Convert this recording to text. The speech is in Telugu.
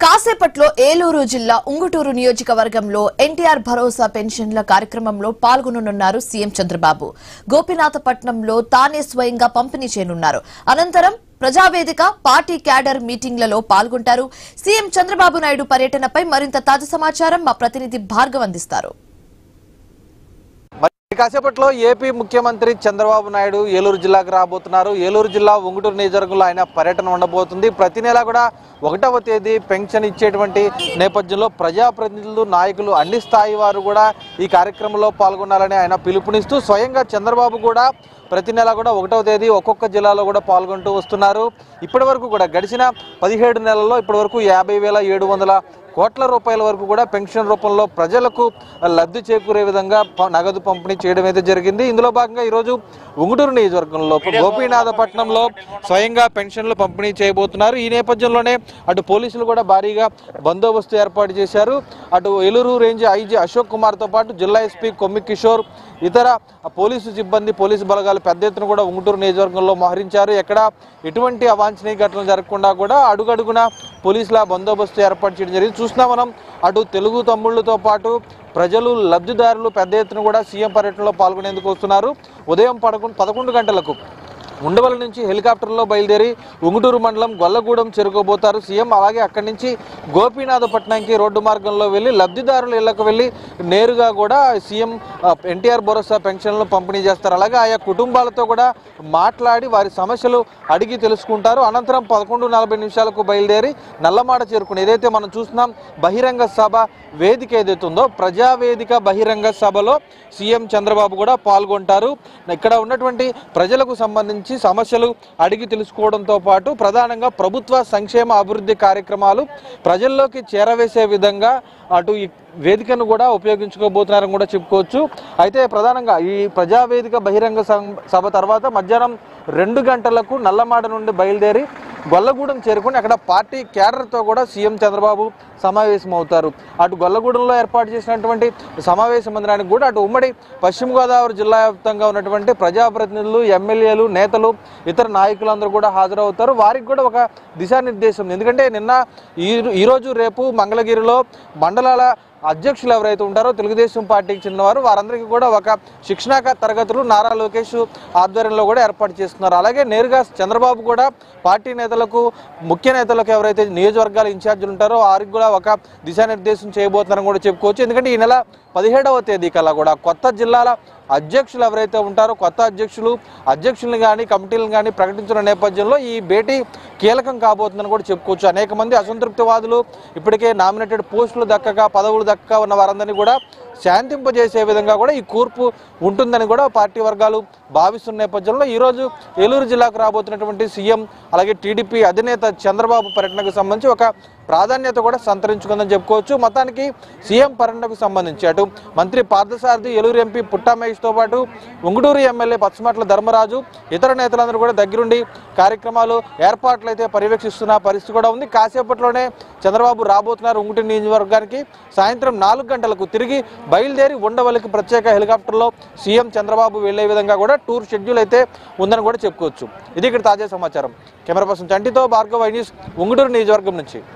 కాసేపట్లో ఏలూరు జిల్లా ఉంగుటూరు నియోజకవర్గంలో ఎన్టీఆర్ భరోసా పెన్షన్ల కార్యక్రమంలో పాల్గొననున్నారు సీఎం చంద్రబాబు. గోపినాథపట్నంలో తానే స్వయంగా పంపిణీ చేయనున్నారు. అనంతరం ప్రజావేదిక పార్టీ క్యాడర్ మీటింగ్లలో పాల్గొంటారు. సీఎం చంద్రబాబు నాయుడు పర్యటనపై మరింత తాజా సమాచారం మా ప్రతినిధి భార్గవ్ అందిస్తారు. కాసేపట్లో ఏపీ ముఖ్యమంత్రి చంద్రబాబు నాయుడు ఏలూరు జిల్లాకు రాబోతున్నారు. ఏలూరు జిల్లా ఉంగుటూరు నియోజకవర్గంలో ఆయన పర్యటన ఉండబోతుంది. ప్రతి నెల కూడా 1వ తేదీ పెన్షన్ ఇచ్చేటువంటి నేపథ్యంలో ప్రజాప్రతినిధులు, నాయకులు, అన్ని స్థాయి వారు కూడా ఈ కార్యక్రమంలో పాల్గొనాలని ఆయన పిలుపునిస్తూ స్వయంగా చంద్రబాబు కూడా ప్రతి నెల కూడా 1వ తేదీ ఒక్కొక్క జిల్లాలో కూడా పాల్గొంటూ వస్తున్నారు. ఇప్పటి వరకు కూడా గడిచిన 17 నెలల్లో ఇప్పటి వరకు 50,700 కోట్ల రూపాయల వరకు కూడా పెన్షన్ రూపంలో ప్రజలకు లబ్ధి చేకూరే విధంగా నగదు పంపిణీ చేయడం అయితే జరిగింది. ఇందులో భాగంగా ఈరోజు ఉంగుటూరు నియోజకవర్గంలో గోపీనాథపట్నంలో స్వయంగా పెన్షన్లు పంపిణీ చేయబోతున్నారు. ఈ నేపథ్యంలోనే అటు పోలీసులు కూడా భారీగా బందోబస్తు ఏర్పాటు చేశారు. అటు ఏలూరు రేంజ్ ఐజీ అశోక్ కుమార్తో పాటు జిల్లా ఎస్పీ కొమ్మి కిషోర్, ఇతర పోలీసు సిబ్బంది, పోలీసు బలగాలు పెద్ద ఎత్తున కూడా ఉంగుటూరు నియోజకవర్గంలో మోహరించారు. ఎక్కడ ఎటువంటి అవాంఛనీయ ఘటనలు జరగకుండా కూడా అడుగడుగున పోలీసుల బందోబస్తు ఏర్పాటు చేయడం జరిగింది. చూసినా మనం అటు తెలుగు తమ్ముళ్లతో పాటు ప్రజలు, లబ్ధిదారులు పెద్ద ఎత్తున కూడా సీఎం పర్యటనలో పాల్గొనేందుకు వస్తున్నారు. ఉదయం 11 గంటలకు ఉండవల్లి నుంచి హెలికాప్టర్లో బయలుదేరి ఉంగుటూరు మండలం గొల్లగూడెం చేరుకోబోతారు సీఎం. అలాగే అక్కడి నుంచి గోపీనాథపట్నంకి రోడ్డు మార్గంలో వెళ్ళి లబ్ధిదారుల ఇళ్లకు వెళ్ళి నేరుగా కూడా సీఎం ఎన్టీఆర్ భరోసా పెన్షన్లు పంపిణీ చేస్తారు. అలాగే ఆయా కుటుంబాలతో కూడా మాట్లాడి వారి సమస్యలు అడిగి తెలుసుకుంటారు. అనంతరం 11:40 బయలుదేరి నల్లమాడ చేరుకుని ఏదైతే మనం చూస్తున్నాం బహిరంగ సభ వేదిక ఏదైతే ఉందో ప్రజావేదిక బహిరంగ సభలో సీఎం చంద్రబాబు కూడా పాల్గొంటారు. ఇక్కడ ఉన్నటువంటి ప్రజలకు సంబంధించి సమస్యలు అడిగి తెలుసుకోవడంతో పాటు ప్రధానంగా ప్రభుత్వ సంక్షేమ అభివృద్ధి కార్యక్రమాలు ప్రజల్లోకి చేరవేసే విధంగా అటు ఈ వేదికను కూడా ఉపయోగించుకోబోతున్నారని కూడా చెప్పుకోవచ్చు. అయితే ప్రధానంగా ఈ ప్రజావేదిక బహిరంగ సభ తర్వాత మధ్యాహ్నం 2 గంటలకు నల్లమాడ నుండి బయలుదేరి గొల్లగూడెం చేరుకుని అక్కడ పార్టీ క్యాడర్తో కూడా సీఎం చంద్రబాబు సమావేశం అవుతారు. అటు గొల్లగూడెంలో ఏర్పాటు చేసినటువంటి సమావేశ మందిరానికి కూడా అటు ఉమ్మడి పశ్చిమ గోదావరి జిల్లా వ్యాప్తంగా ఉన్నటువంటి ప్రజాప్రతినిధులు, ఎమ్మెల్యేలు, నేతలు, ఇతర నాయకులందరూ కూడా హాజరవుతారు. వారికి కూడా ఒక దిశానిర్దేశం. ఎందుకంటే నిన్న ఈరోజు రేపు మంగళగిరిలో మండలాల అధ్యక్షులు ఎవరైతే ఉంటారో తెలుగుదేశం పార్టీకి చెందినవారు వారందరికీ కూడా ఒక శిక్షణా తరగతులు నారా లోకేష్ ఆధ్వర్యంలో కూడా ఏర్పాటు చేస్తున్నారు. అలాగే నేరుగా చంద్రబాబు కూడా పార్టీ నేతలకు, ముఖ్య నేతలకు ఎవరైతే నియోజకవర్గాల ఇన్ఛార్జీలు ఉంటారో వారికి కూడా ఒక దిశానిర్దేశం చేయబోతున్నారని కూడా చెప్పుకోవచ్చు. ఎందుకంటే ఈ నెల 17వ తేదీ కల్లా కూడా కొత్త జిల్లాల అధ్యక్షులు ఎవరైతే ఉంటారో కొత్త అధ్యక్షులను కానీ కమిటీలను కానీ ప్రకటించిన నేపథ్యంలో ఈ భేటీ కీలకం కాబోతుందని కూడా చెప్పుకోవచ్చు. అనేక మంది అసంతృప్తివాదులు ఇప్పటికే నామినేటెడ్ పోస్టులు దక్కక, పదవులు దక్కక ఉన్న వారందరినీ కూడా శాంతింపజేసే విధంగా కూడా ఈ కూర్పు ఉంటుందని కూడా పార్టీ వర్గాలు భావిస్తున్న నేపథ్యంలో ఈరోజు ఏలూరు జిల్లాకు రాబోతున్నటువంటి సీఎం అలాగే టీడీపీ అధినేత చంద్రబాబు పర్యటనకు సంబంధించి ఒక ప్రాధాన్యత కూడా సంతరించుకుందని చెప్పుకోవచ్చు. మొత్తానికి సీఎం పర్యటనకు సంబంధించి అటు మంత్రి పార్థసారథి, ఏలూరు ఎంపీ పుట్టా మహేష్తో పాటు ఉంగుటూరు ఎమ్మెల్యే పచ్చమట్ల ధర్మరాజు, ఇతర నేతలందరూ కూడా దగ్గరుండి కార్యక్రమాలు ఏర్పాట్లు అయితే పర్యవేక్షిస్తున్న పరిస్థితి కూడా ఉంది. కాసేపట్లోనే చంద్రబాబు రాబోతున్నారు ఉంగుటూరు నియోజకవర్గానికి. సాయంత్రం 4 గంటలకు తిరిగి బయలుదేరి ఉండవల్లికి ప్రత్యేక హెలికాప్టర్లో సీఎం చంద్రబాబు వెళ్లే విధంగా కూడా టూర్ షెడ్యూల్ అయితే ఉందని కూడా చెప్పుకోవచ్చు. ఇది ఇక్కడ తాజా సమాచారం. కెమెరా పర్సన్ చంటితో భార్గవ్, ఐ న్యూస్, ఉంగుటూరు నియోజకవర్గం నుంచి.